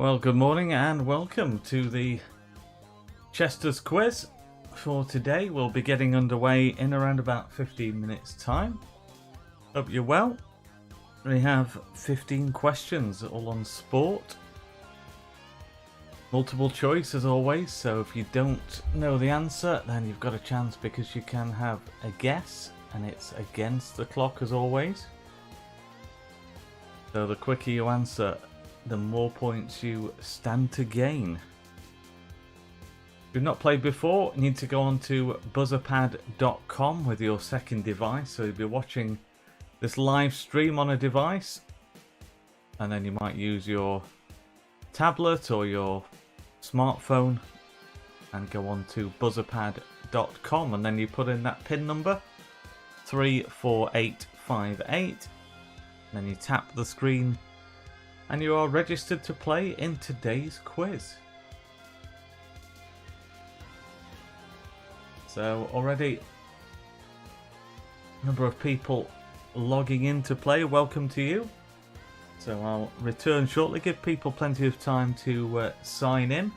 Well, good morning and welcome to the Chester's quiz. For today, we'll be getting underway in around about 15 minutes time. Hope you're well. We have 15 questions, all on sport. Multiple choice as always, so if you don't know the answer, then you've got a chance because you can have a guess, and it's against the clock as always. So the quicker you answer, the more points you stand to gain. If you've not played before, you need to go on to buzzerpad.com with your second device. So you'll be watching this live stream on a device, and then you might use your tablet or your smartphone and go on to buzzerpad.com, and then you put in that PIN number 34858, then you tap the screen and you are registered to play in today's quiz. So already a number of people logging in to play. Welcome to you. So I'll return shortly, give people plenty of time to sign in.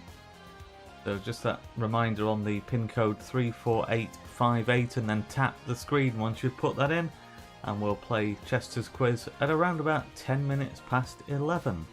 So just that reminder on the pin code 34858, and then tap the screen once you've put that in, and we'll play Chester's quiz at around about 10 minutes past 11.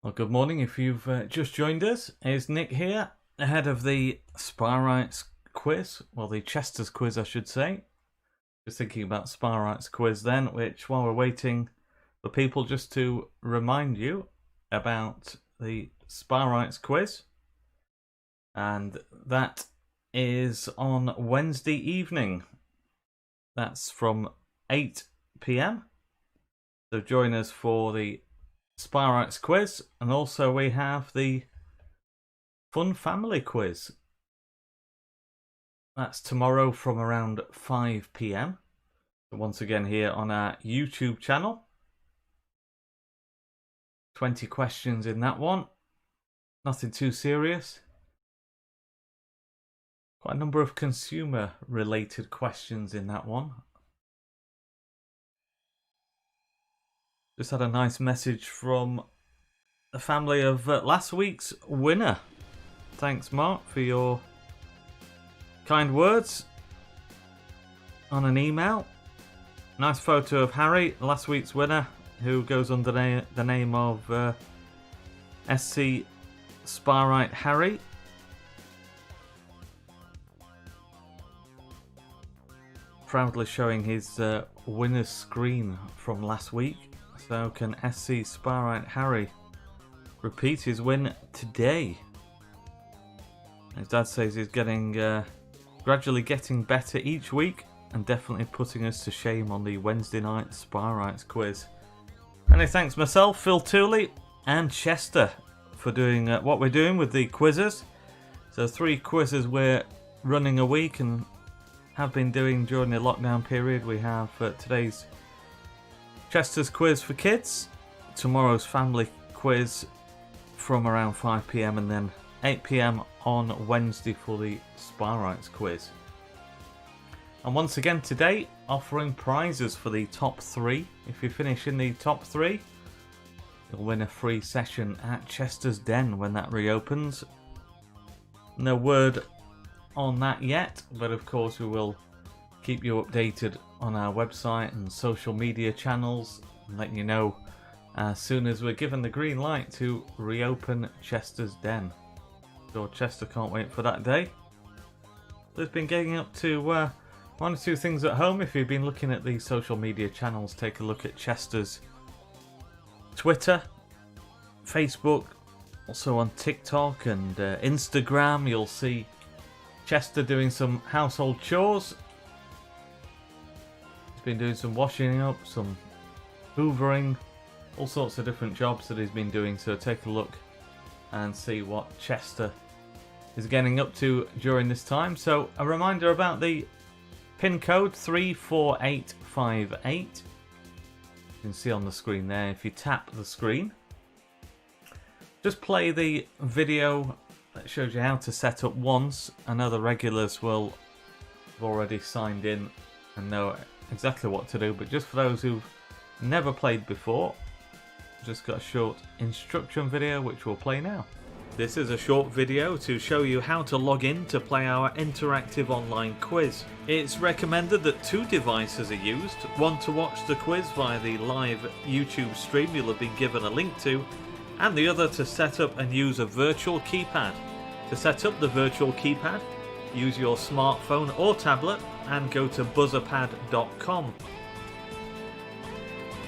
Well, good morning. If you've just joined us, it's Nick here, ahead of the Spa-Rights quiz. Well, the Chester's quiz, I should say. Just thinking about Spa-Rights quiz then, which, while we're waiting for people, just to remind you about the Spa-Rights quiz. And that is on Wednesday evening. That's from 8 p.m. So join us for the Spyrites quiz, and also we have the Fun Family quiz. That's tomorrow from around 5 p.m. So once again here on our YouTube channel. 20 questions in that one. Nothing too serious. Quite a number of consumer related questions in that one. Just had a nice message from the family of last week's winner. Thanks, Mark, for your kind words on an email. Nice photo of Harry, last week's winner, who goes under the name of SC Spyrite Harry. Proudly showing his winner's screen from last week. So can SC Spyrite Harry repeat his win today? His dad says he's getting gradually getting better each week, and definitely putting us to shame on the Wednesday night Spyrites quiz. And he thanks myself, Phil Tooley, and Chester for doing what we're doing with the quizzes. So 3 quizzes we're running a week and have been doing during the lockdown period. We have today's Chester's quiz for kids, tomorrow's family quiz from around 5 p.m. and then 8 p.m. on Wednesday for the Spyrites quiz. And once again today, offering prizes for the top 3. If you finish in the top 3, you'll win a free session at Chester's Den when that reopens. No word on that yet, but of course we will keep you updated on our website and social media channels and let you know as soon as we're given the green light to reopen Chester's Den. So Chester can't wait for that day. They've been getting up to 1 or 2 things at home. If you've been looking at the social media channels, take a look at Chester's Twitter, Facebook, also on TikTok and Instagram. You'll see Chester doing some household chores. He's been doing some washing up, some hoovering, all sorts of different jobs that he's been doing. So take a look and see what Chester is getting up to during this time. So a reminder about the pin code 34858. You can see on the screen there. If you tap the screen, just play the video that shows you how to set up once. I know the regulars will have already signed in and know exactly what to do, but just for those who've never played before, just got a short instruction video which we'll play now. This is a short video to show you how to log in to play our interactive online quiz. It's recommended that 2 devices are used, one to watch the quiz via the live YouTube stream you'll have been given a link to, and the other to set up and use a virtual keypad. To set up the virtual keypad, use your smartphone or tablet and go to buzzerpad.com.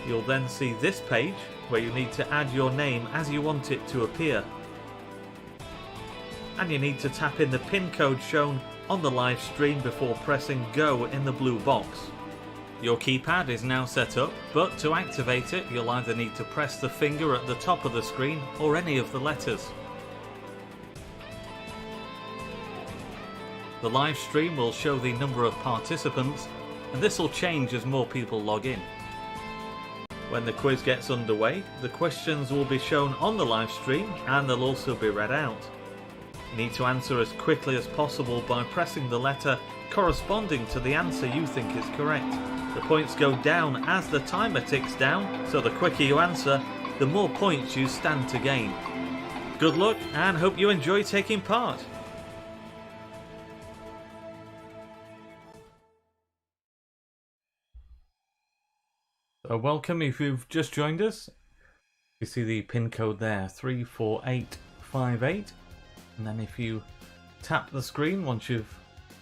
You'll then see this page where you need to add your name as you want it to appear. And you need to tap in the pin code shown on the live stream before pressing go in the blue box. Your keypad is now set up, but to activate it you'll either need to press the finger at the top of the screen or any of the letters. The live stream will show the number of participants, and this will change as more people log in. When the quiz gets underway, the questions will be shown on the live stream and they'll also be read out. You need to answer as quickly as possible by pressing the letter corresponding to the answer you think is correct. The points go down as the timer ticks down, so the quicker you answer, the more points you stand to gain. Good luck and hope you enjoy taking part. So welcome if you've just joined us. You see the pin code there, 34858. And then if you tap the screen once you've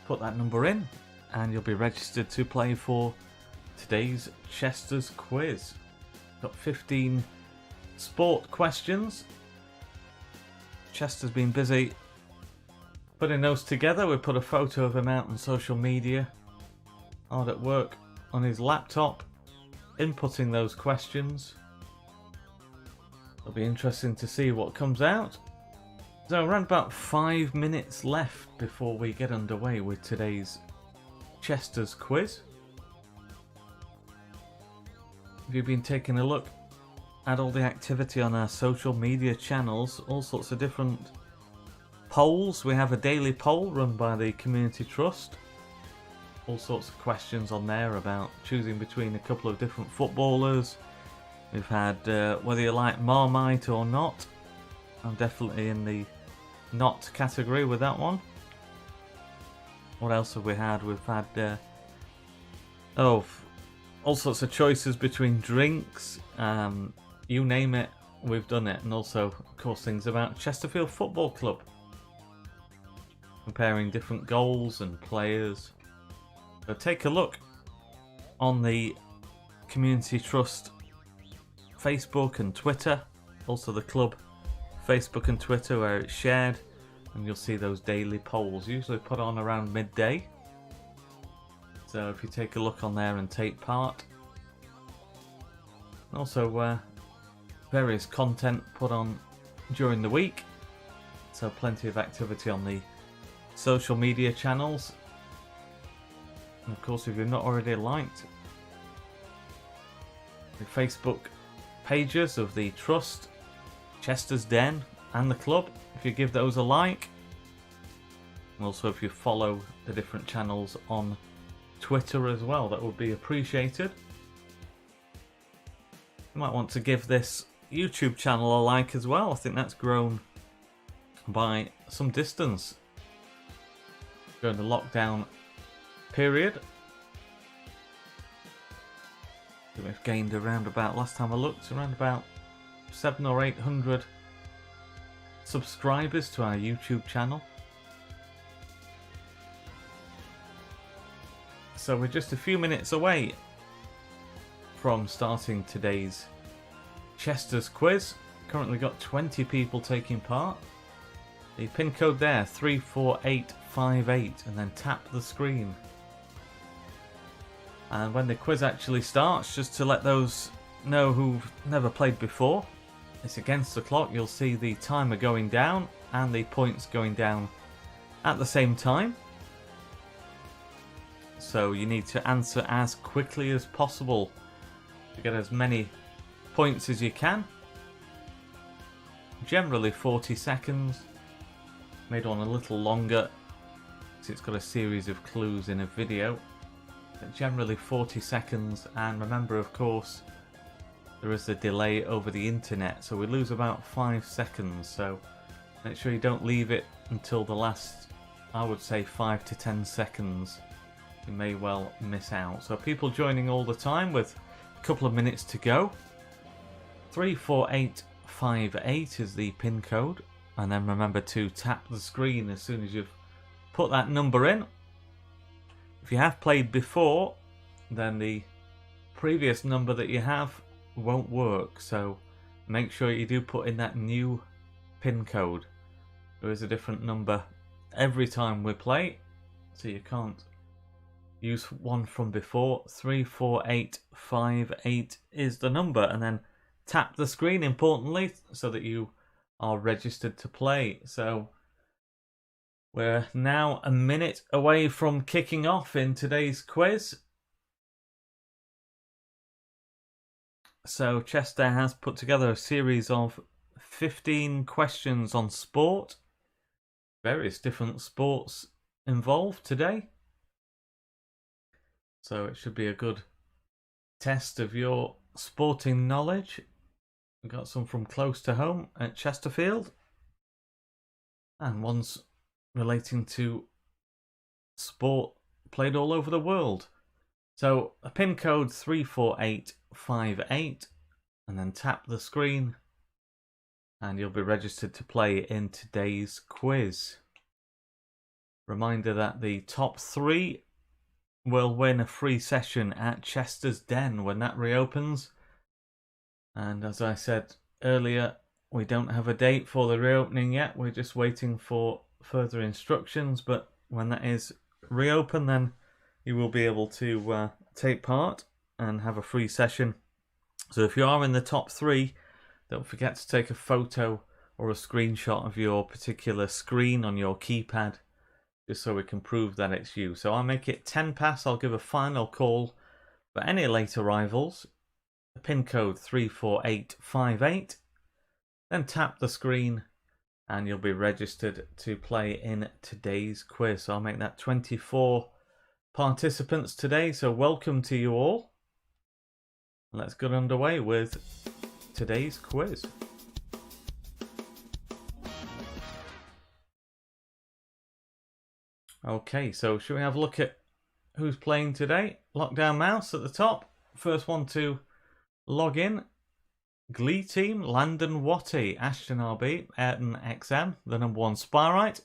put that number in, and you'll be registered to play for today's Chester's quiz. Got 15 sport questions. Chester's been busy Putting those together, we put a photo of him out on social media, hard at work on his laptop, inputting those questions. It'll be interesting to see what comes out. So around about 5 minutes left before we get underway with today's Chester's quiz. Have you been taking a look at all the activity on our social media channels? All sorts of different polls. We have a daily poll run by the Community Trust. All sorts of questions on there about choosing between a couple of different footballers. We've had whether you like Marmite or not. I'm definitely in the not category with that one. What else have we had? We've had all sorts of choices between drinks. You name it, we've done it. And also, of course, things about Chesterfield Football Club. Comparing different goals and players. So take a look on the Community Trust Facebook and Twitter. Also the club Facebook and Twitter where it's shared. And you'll see those daily polls, usually put on around midday. So if you take a look on there and take part. Also various content put on during the week. So plenty of activity on the social media channels. And of course, if you've not already liked the Facebook pages of the Trust, Chester's Den and the club, if you give those a like. And also if you follow the different channels on Twitter as well, that would be appreciated. You might want to give this YouTube channel a like as well. I think that's grown by some distance during the lockdown period. We've gained around about, last time I looked, around about 700 or 800 subscribers to our YouTube channel. So we're just a few minutes away from starting today's Chester's quiz. Currently got 20 people taking part. The pin code there, 34858, and then tap the screen. And when the quiz actually starts, just to let those know who've never played before, it's against the clock. You'll see the timer going down and the points going down at the same time. So you need to answer as quickly as possible to get as many points as you can. Generally 40 seconds. Made one a little longer because it's got a series of clues in a video. But generally 40 seconds, and remember, of course, there is a delay over the internet, so we lose about 5 seconds. So make sure you don't leave it until the last, I would say, 5 to 10 seconds. You may well miss out. So people joining all the time with a couple of minutes to go. 34858 is the pin code, and then remember to tap the screen as soon as you've put that number in. If you have played before, then the previous number that you have won't work, so make sure you do put in that new pin code. There is a different number every time we play, so you can't use one from before. 34858 is the number, and then tap the screen, importantly, so that you are registered to play. So we're now a minute away from kicking off in today's quiz. So Chester has put together a series of 15 questions on sport. Various different sports involved today. So it should be a good test of your sporting knowledge. We've got some from close to home at Chesterfield. And one's relating to sport played all over the world. So a pin code 34858, and then tap the screen and you'll be registered to play in today's quiz. Reminder that the top 3 will win a free session at Chester's Den when that reopens. And as I said earlier, we don't have a date for the reopening yet. We're just waiting for further instructions, but when that is reopened, then you will be able to take part and have a free session. So if you are in the top 3, don't forget to take a photo or a screenshot of your particular screen on your keypad, just so we can prove that it's you. So I'll make it 10 past. I'll give a final call for any late arrivals. The pin code 34858. Then tap the screen and you'll be registered to play in today's quiz. So I'll make that 24 participants today. So welcome to you all. Let's get underway with today's quiz. Okay, so should we have a look at who's playing today? Lockdown Mouse at the top. First one to log in. Glee Team, Landon Watty, Ashton RB, Ayrton XM, the number 1 Spyrite.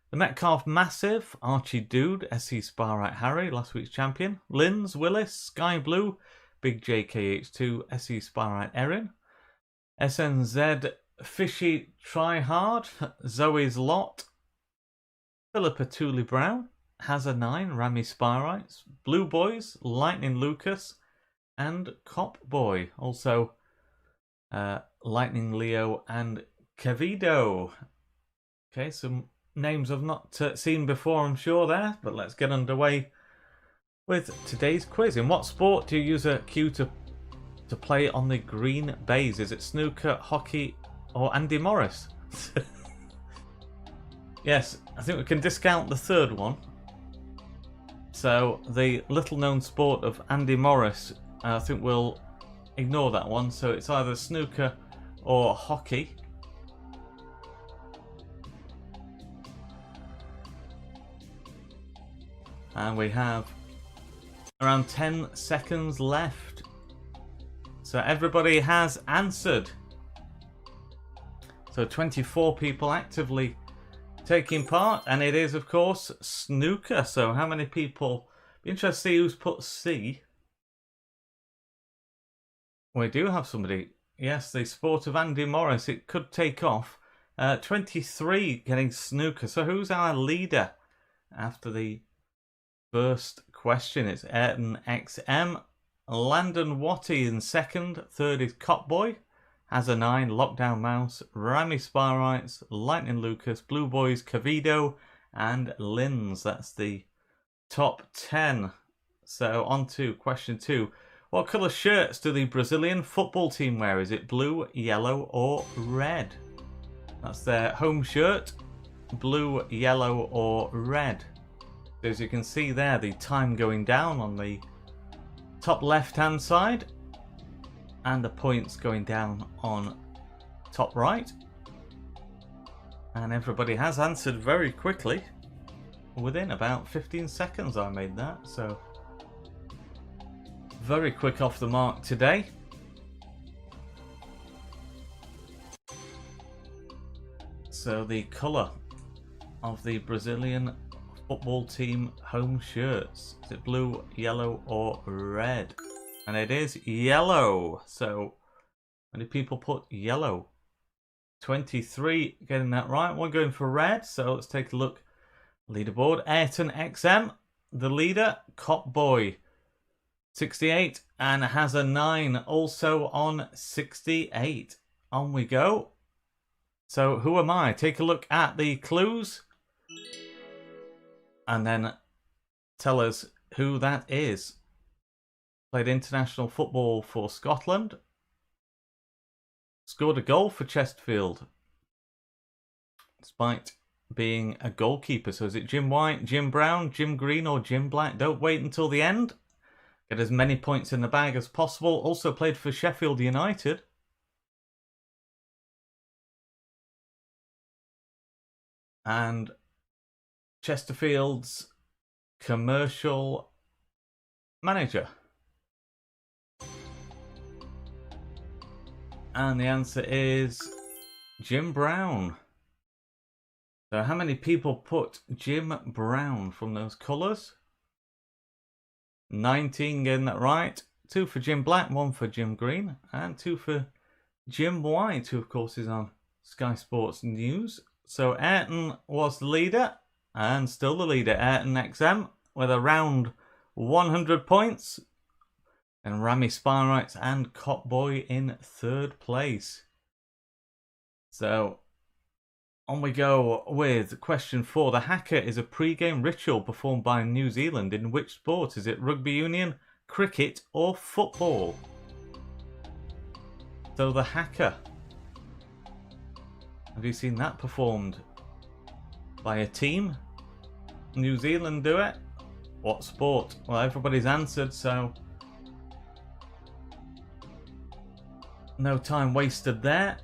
The Metcalf Massive, Archie Dude, SC Spyrite Harry, last week's champion. Linz, Willis, Sky Blue, Big JKH2, SC Spyrite Erin. SNZ, Fishy Tryhard, Zoe's Lot. Philippa Tooley Brown, Hazza9, Rami Spyrites. Blue Boys, Lightning Lucas, and Cop Boy. Also, Lightning Leo and Kevido. Okay, some names I've not seen before, I'm sure there, but let's get underway with today's quiz. In what sport do you use a cue to play on the green baize? Is it snooker, hockey, or Andy Morris? Yes, I think we can discount the third one. So the little known sport of Andy Morris, I think we'll ignore that one. So it's either snooker or hockey. And we have around 10 seconds left. So everybody has answered. So 24 people actively taking part, and it is, of course, snooker. So how many people? Be interested to see who's put C. We do have somebody. Yes, the sport of Andy Morris. It could take off. 23 getting snooker. So who's our leader after the first question? It's Ayrton XM. Landon Watty in second. Third is Copboy. Hazza9, Lockdown Mouse, Rami Spyrites, Lightning Lucas, Blue Boys, Cavido, and Linz. That's the top 10. So on to question 2. What colour shirts do the Brazilian football team wear? Is it blue, yellow, or red? That's their home shirt. Blue, yellow, or red. As you can see there, the time going down on the top left-hand side, and the points going down on top right. And everybody has answered very quickly. Within about 15 seconds I made that, so very quick off the mark today. So the colour of the Brazilian football team home shirts, is it blue, yellow, or red? And it is yellow. So many people put yellow. 23 getting that right. One going for red. So let's take a look. Leaderboard. Ayrton XM, the leader. Cop Boy, 68. And Hazza9 also on 68. On we go. So who am I? Take a look at the clues. And then tell us who that is. Played international football for Scotland. Scored a goal for Chesterfield, despite being a goalkeeper. So is it Jim White, Jim Brown, Jim Green, or Jim Black? Don't wait until the end. Get as many points in the bag as possible. Also played for Sheffield United. And Chesterfield's commercial manager. And the answer is Jim Brown. So how many people put Jim Brown from those colours? 19 getting that right. 2 for Jim Black, 1 for Jim Green, and 2 for Jim White, who of course is on Sky Sports News. So Ayrton was the leader, and still the leader, Ayrton XM, with around 100 points. And Rami Spyrites and Copboy in third place. So on we go with question 4. The haka is a pre-game ritual performed by New Zealand. In which sport? Is it rugby union, cricket, or football? So the haka. Have you seen that performed by a team? New Zealand do it? What sport? Well, everybody's answered, so no time wasted there.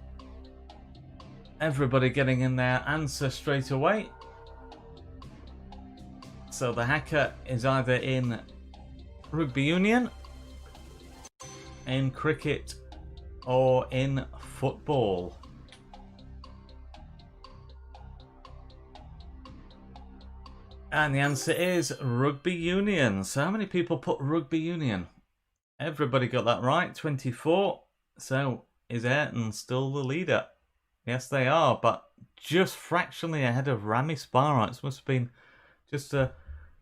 Everybody getting in their answer straight away. So the haka is either in rugby union, in cricket, or in football. And the answer is rugby union. So how many people put rugby union? Everybody got that right, 24. So is Ayrton still the leader? Yes, they are, but just fractionally ahead of Rami Spyrites. Must have been just a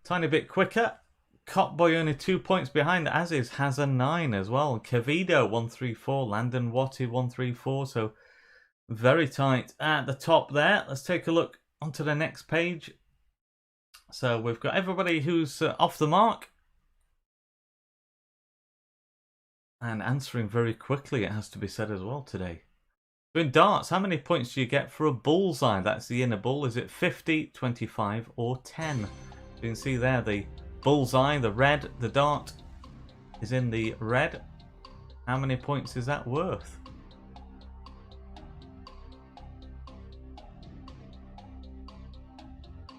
tiny bit quicker. Copboy only 2 points behind, as is has a 9 as well. Kevido 134, Landon Watty 134. So very tight at the top there. Let's take a look onto the next page. So we've got everybody who's off the mark and answering very quickly, it has to be said as well today. So in darts, how many points do you get for a bullseye? That's the inner bull. Is it 50, 25, or 10? You can see there the bullseye, the red, the dart is in the red. How many points is that worth?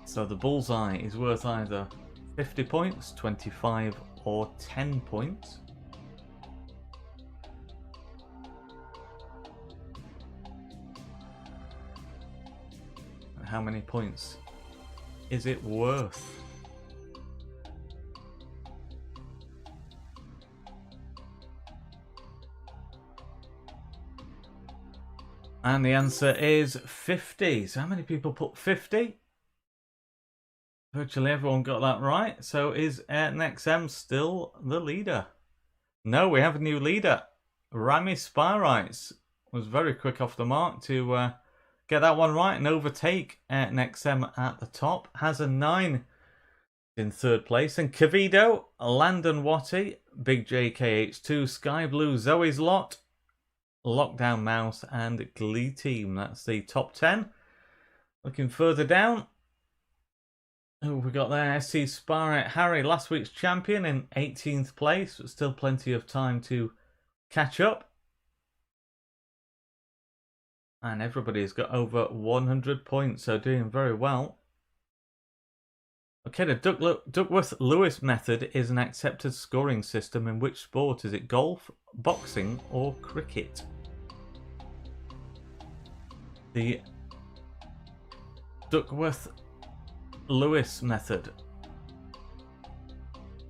So the bullseye is worth either 50 points, 25, or 10 points. How many points is it worth? And the answer is 50. So how many people put 50? Virtually everyone got that right. So is Ayrton XM still the leader? No, we have a new leader. Rami Spyrites was very quick off the mark to get that one right and overtake Ayrton XM at the top. Has a 9 in third place. And Kevido, Landon Watty, Big JKH2, Sky Blue, Zoe's Lot, Lockdown Mouse, and Glee Team. That's the top 10. Looking further down. Who we got there? SC Spyrite Harry, last week's champion, in 18th place, but still plenty of time to catch up. And everybody's got over 100 points, so doing very well. Okay, the Duckworth-Lewis method is an accepted scoring system in which sport? Is it golf, boxing, or cricket? The Duckworth-Lewis method.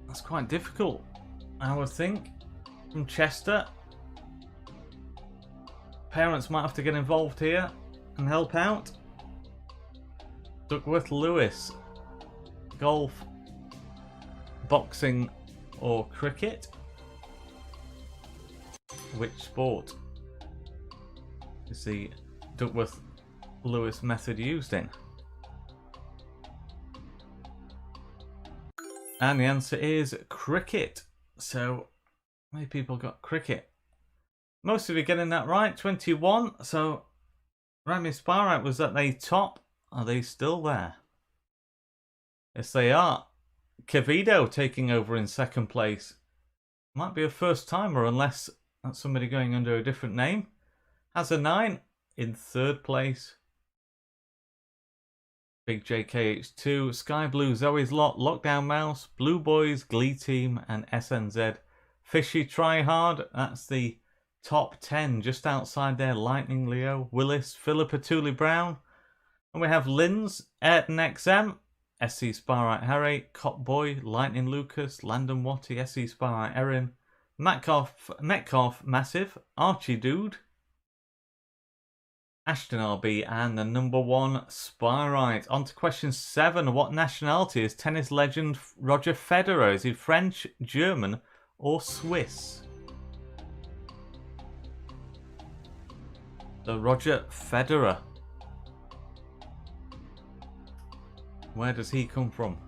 That's quite difficult, I would think. From Chester. Parents might have to get involved here and help out. Duckworth-Lewis. Golf, boxing, or cricket? Which sport is the Duckworth-Lewis method used in? And the answer is cricket. So, how many people got cricket? Most of you getting that right, 21. So, Rami Spyrite was at the top. Are they still there? Yes, they are. Kevido taking over in second place. Might be a first timer unless that's somebody going under a different name. Has a 9 in third place. Big JKH2, Sky Blue, Zoe's Lot, Lockdown Mouse, Blue Boys, Glee Team, and SNZ. Fishy Try Hard, that's the top 10. Just outside there, Lightning Leo, Willis, Philippa Tooley Brown. And we have Linz, Ayrton XM, SC Spyrite Harry, Cop Boy, Lightning Lucas, Landon Watty, SC Spyrite Erin, Metcalf Massive, Archie Dude, Ashton RB and the number 1 Spyrite. On to question 7. What nationality is tennis legend Roger Federer? Is he French, German or Swiss? So Roger Federer. Where does he come from?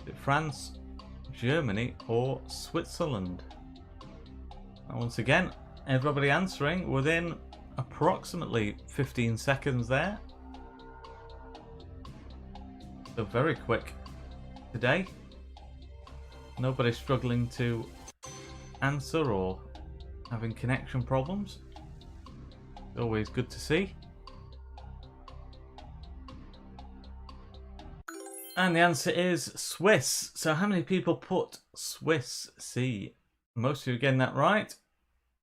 Is it France, Germany or Switzerland? And once again, everybody answering within approximately 15 seconds there. So very quick today. Nobody struggling to answer or having connection problems. Always good to see. And the answer is Swiss. So how many people put Swiss C? Most of you getting that right.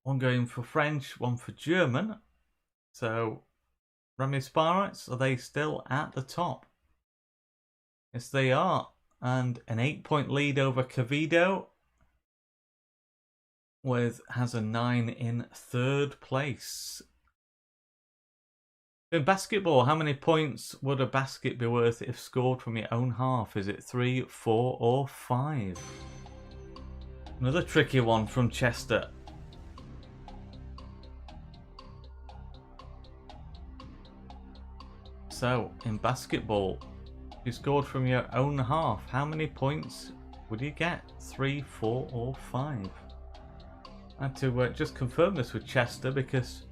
One going for French, one for German. So Remy Spirites, are they still at the top? Yes, they are. And an 8-point lead over Cavido has a 9 in 3rd place. In basketball, how many points would a basket be worth if scored from your own half? Is it 3, 4 or 5? Another tricky one from Chester. So, in basketball, if you scored from your own half, how many points would you get? 3, 4 or 5? I had to just confirm this with Chester because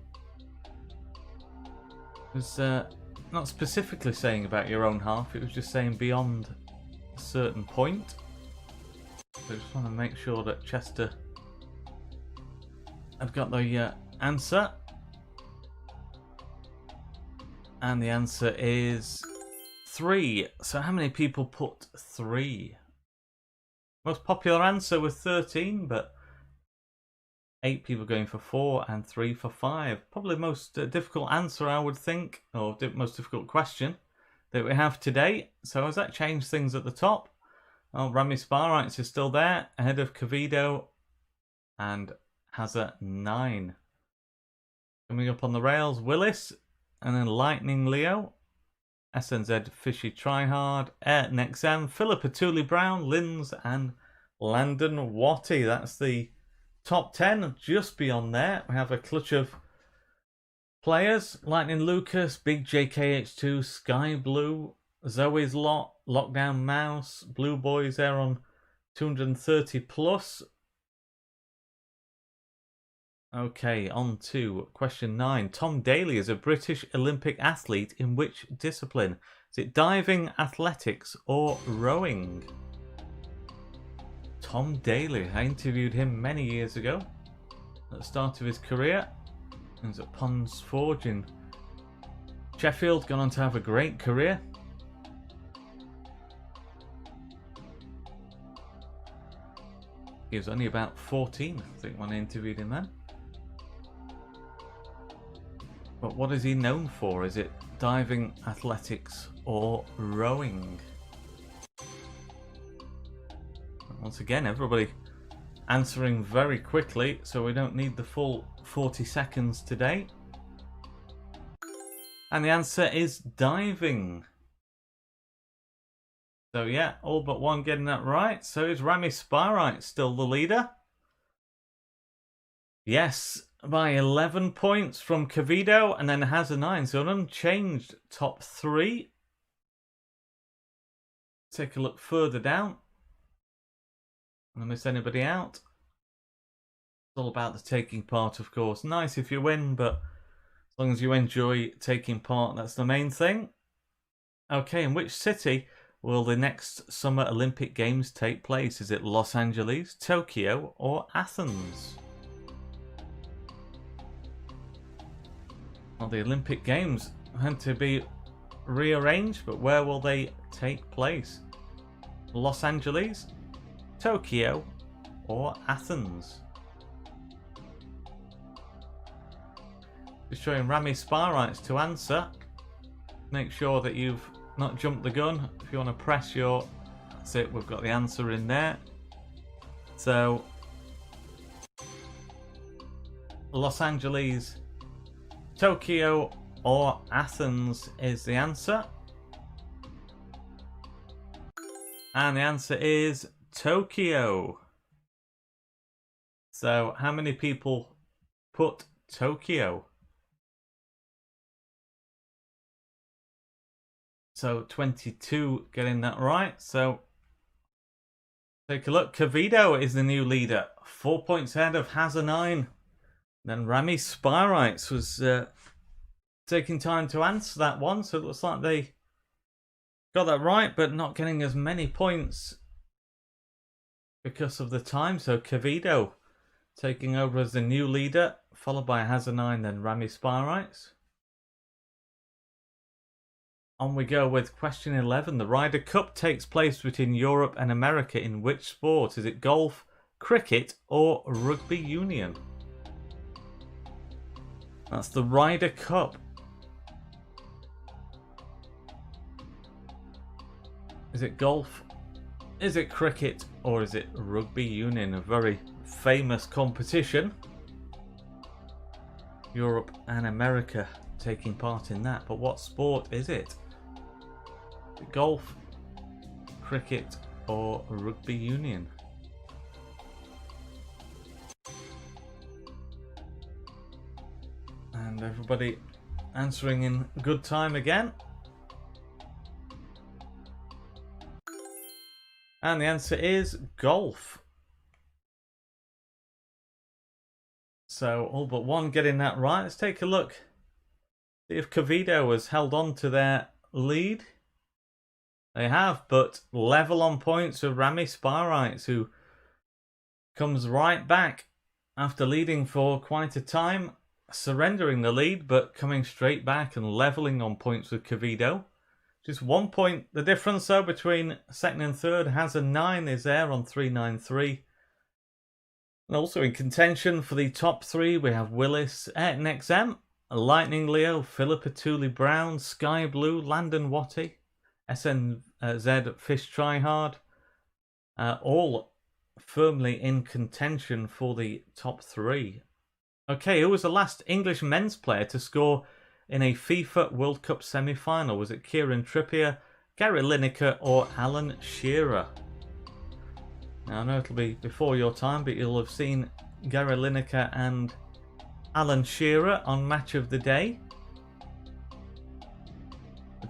it was not specifically saying about your own half, it was just saying beyond a certain point. So I just want to make sure that Chester had got the answer. And the answer is 3. So how many people put 3? Most popular answer was 13, but 8 people going for 4 and 3 for 5. Probably the most difficult answer, I would think, or most difficult question that we have today. So has that changed things at the top? Oh, Ramy Spirites is still there, ahead of Cavido, and has a 9. Coming up on the rails, Willis, and then Lightning Leo, SNZ Fishy Tryhard, Nexem, Philippa Tooley Brown, Linz, and Landon Watty. That's the top 10. Just beyond there, we have a clutch of players. Lightning Lucas, Big JKH2, Sky Blue, Zoe's Lot, Lockdown Mouse, Blue Boys there on 230 plus. Okay, on to question 9. Tom Daley is a British Olympic athlete in which discipline? Is it diving, athletics, or rowing? Tom Daley. I interviewed him many years ago at the start of his career. He was at Ponds Forge in Sheffield, gone on to have a great career. He was only about 14, I think, when I interviewed him then. But what is he known for? Is it diving, athletics, or rowing? Once again, everybody answering very quickly, so we don't need the full 40 seconds today. And the answer is diving. So yeah, all but one getting that right. So is Ramy Spirite still the leader? Yes, by 11 points from Cavido, and then has a 9. So an unchanged top 3. Take a look further down. Don't miss anybody out. It's all about the taking part, of course. Nice if you win, but as long as you enjoy taking part, that's the main thing. Okay, in which city will the next Summer Olympic Games take place? Is it Los Angeles, Tokyo, or Athens? Well, the Olympic Games had to be rearranged, but where will they take place? Los Angeles, Tokyo, or Athens? Just showing Ramy Spirites to answer. Make sure that you've not jumped the gun. If you want to press your... That's it, we've got the answer in there. So, Los Angeles, Tokyo or Athens is the answer. And the answer is Tokyo. So how many people put Tokyo? So 22 getting that right. So take a look. Cavido is the new leader. 4 points ahead of Hazza9. Then Rami Spyrites was taking time to answer that one. So it looks like they got that right, but not getting as many points because of the time. So Cavido taking over as the new leader, followed by Hazza9, then Rami Spyrites. On we go with question 11. The Ryder Cup takes place between Europe and America in which sport? Is it golf, cricket, or rugby union? That's the Ryder Cup. Is it golf? Is it cricket? Or is it rugby union? A very famous competition. Europe and America taking part in that. But what sport is it? Golf, cricket, or rugby union? And everybody answering in good time again. And the answer is golf. So all but one getting that right. Let's take a look. See if Cavido has held on to their lead. They have, but level on points with Rami Spyrites, who comes right back after leading for quite a time, surrendering the lead, but coming straight back and leveling on points with Cavido. Just 1 point the difference though between second and third. Hazza9 is there on 393. And also in contention for the top three, we have Willis, Ayrton XM, Lightning Leo, Philippa Tooley Brown, Sky Blue, Landon Watty, SNZ Fish Tryhard, all firmly in contention for the top three. Okay, who was the last English men's player to score in a FIFA World Cup semi-final? Was it Kieran Trippier, Gary Lineker, or Alan Shearer? Now, I know it'll be before your time, but you'll have seen Gary Lineker and Alan Shearer on Match of the Day.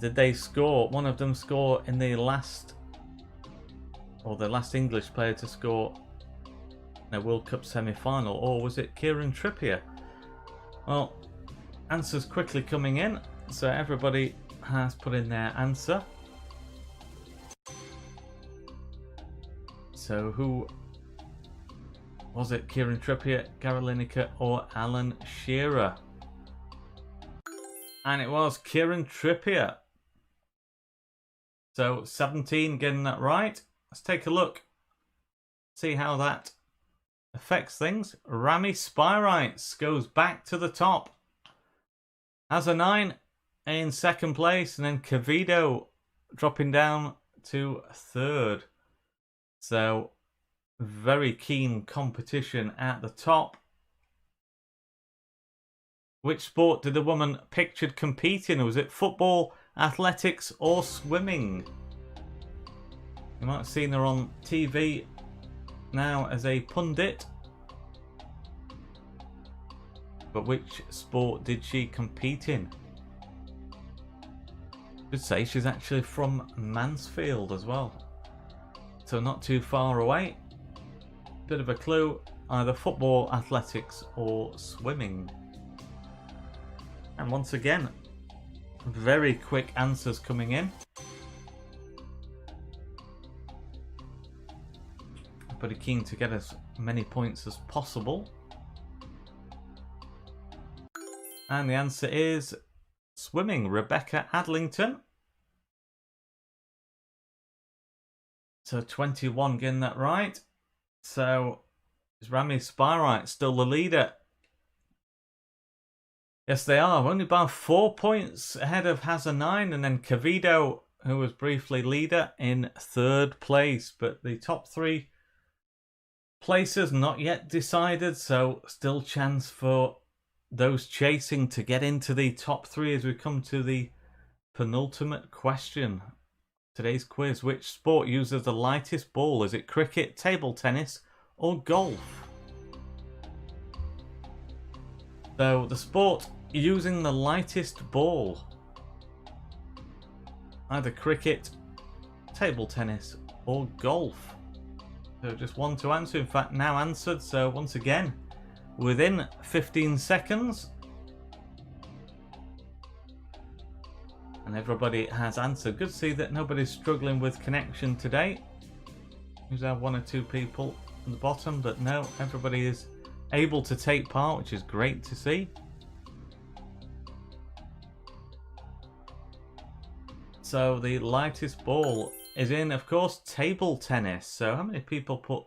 Did they score? One of them score in the last, or the last English player to score in a World Cup semi-final, or was it Kieran Trippier? Well, answers quickly coming in, so everybody has put in their answer. So who was it? Kieran Trippier, Gary Lineker, or Alan Shearer? And it was Kieran Trippier. So 17 getting that right. Let's take a look. See how that affects things. Rami Spyrites goes back to the top. Hazza9 in second place, and then Cavido dropping down to third. So very keen competition at the top. Which sport did the woman pictured competing? Was it football, athletics, or swimming? You might have seen her on TV now as a pundit. But which sport did she compete in? I should say she's actually from Mansfield as well. So not too far away. Bit of a clue, either football, athletics, or swimming. And once again, very quick answers coming in. Pretty keen to get as many points as possible. And the answer is swimming, Rebecca Adlington. So 21 getting that right. So is Rami Spyrites still the leader? Yes, they are. Only by 4 points ahead of Hazza9, and then Cavido, who was briefly leader, in third place. But the top three places not yet decided, so still chance for those chasing to get into the top 3 as we come to the penultimate question. Today's quiz: which sport uses the lightest ball? Is it cricket, table tennis, or golf? So the sport using the lightest ball: either cricket, table tennis, or golf. So just one to answer. In fact, now answered. So once again, within 15 seconds. And everybody has answered. Good to see that nobody's struggling with connection today. Usually have 1 or 2 people at the bottom, but no, everybody is able to take part, which is great to see. So the lightest ball is in, of course, table tennis. So how many people put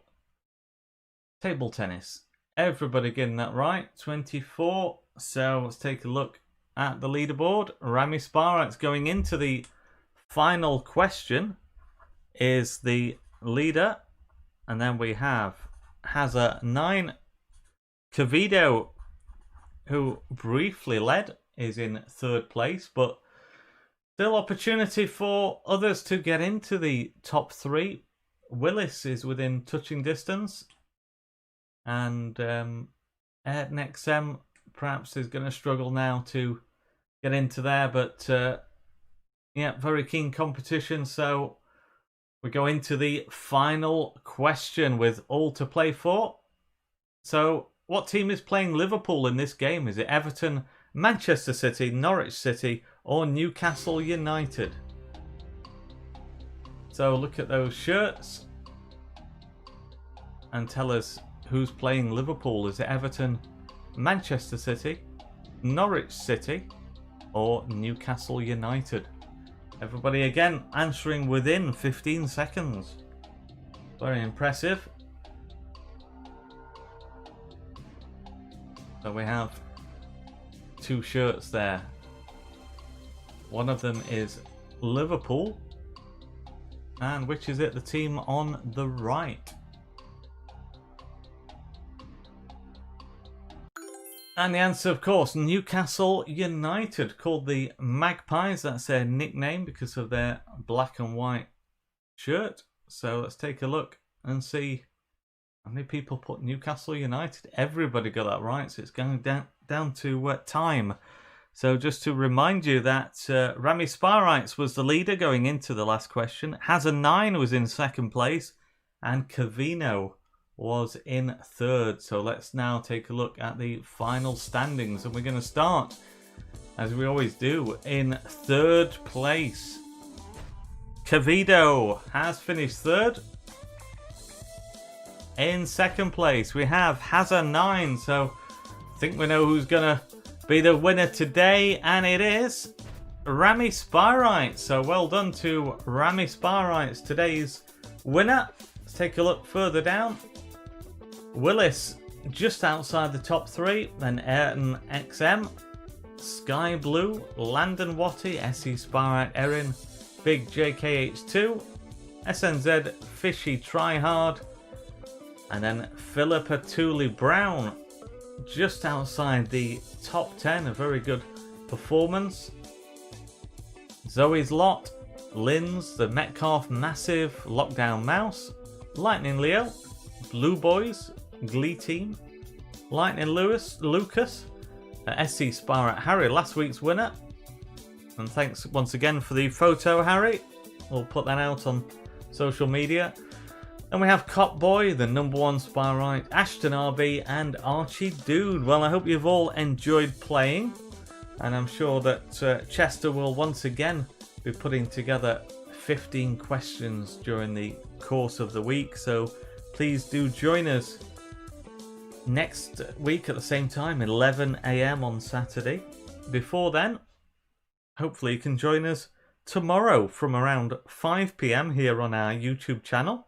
table tennis? Everybody getting that right, 24. So let's take a look at the leaderboard. Rami Sparats going into the final question is the leader. And then we has a 9. Cavido, who briefly led, is in 3rd place, but still opportunity for others to get into the top 3. Willis is within touching distance, and XM perhaps is going to struggle now to get into there, but yeah, very keen competition. So we go into the final question with all to play for. So what team is playing Liverpool in this game? Is it Everton, Manchester City, Norwich City, or Newcastle United? So look at those shirts and tell us who's playing Liverpool. Is it Everton, Manchester City, Norwich City, or Newcastle United? Everybody again answering within 15 seconds. Very impressive. So we have 2 shirts there. One of them is Liverpool. And which is it? The team on the right. And the answer, of course, Newcastle United, called the Magpies. That's their nickname because of their black and white shirt. So let's take a look and see how many people put Newcastle United. Everybody got that right, so it's going down to time. So just to remind you that Rami Sparats was the leader going into the last question. Has a 9 was in 2nd place, and Cavino was in 3rd. So let's now take a look at the final standings, and we're going to start, as we always do, in 3rd place. Cavino has finished 3rd. In 2nd place we have Hazza 9. So I think we know who's going to be the winner today, and it is Rami Sparats. So well done to Rami Sparats, today's winner. Let's take a look further down. Willis just outside the top 3, then Ayrton XM, Sky Blue, Landon Watty, SE Sparat Erin, Big JKH2, SNZ Fishy Tryhard, and then Philippa Tooley Brown just outside the top 10. A very good performance. Zoe's Lot, Lynn's, the Metcalf Massive, Lockdown Mouse, Lightning Leo, Blue Boys, Glee Team, Lightning Lucas, SC Sparat Harry, last week's winner. And thanks once again for the photo, Harry. We'll put that out on social media. Then we have Cop Boy, the #1 Sparat, Ashton RB, and Archie Dude. Well, I hope you've all enjoyed playing, and I'm sure that Chester will once again be putting together 15 questions during the course of the week. So please do join us next week at the same time, 11 AM on Saturday. Before then, hopefully you can join us tomorrow from around 5 PM here on our YouTube channel.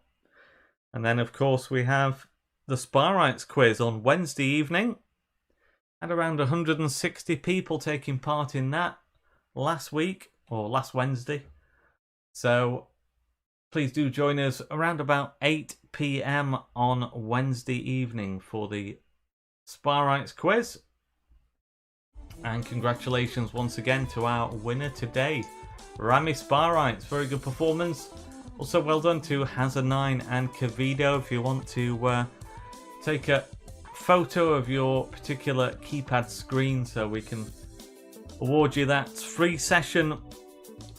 And then, of course, we have the Sparats quiz on Wednesday evening. Had around 160 people taking part in that last week, or last Wednesday. So please do join us around about 8 PM on Wednesday evening for the Sparats quiz. And congratulations once again to our winner today, Rami Sparrites. Very good performance. Also well done to Hazard9 and Kavido. If you want to take a photo of your particular keypad screen so we can award you that free session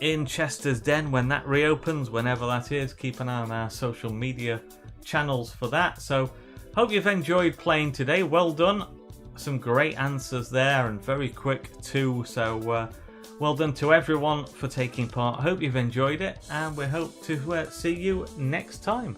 in Chester's Den when that reopens, whenever that is. Keep an eye on our social media channels for that. So hope you've enjoyed playing today. Well done. Some great answers there and very quick too. So well done to everyone for taking part. Hope you've enjoyed it, and we hope to see you next time.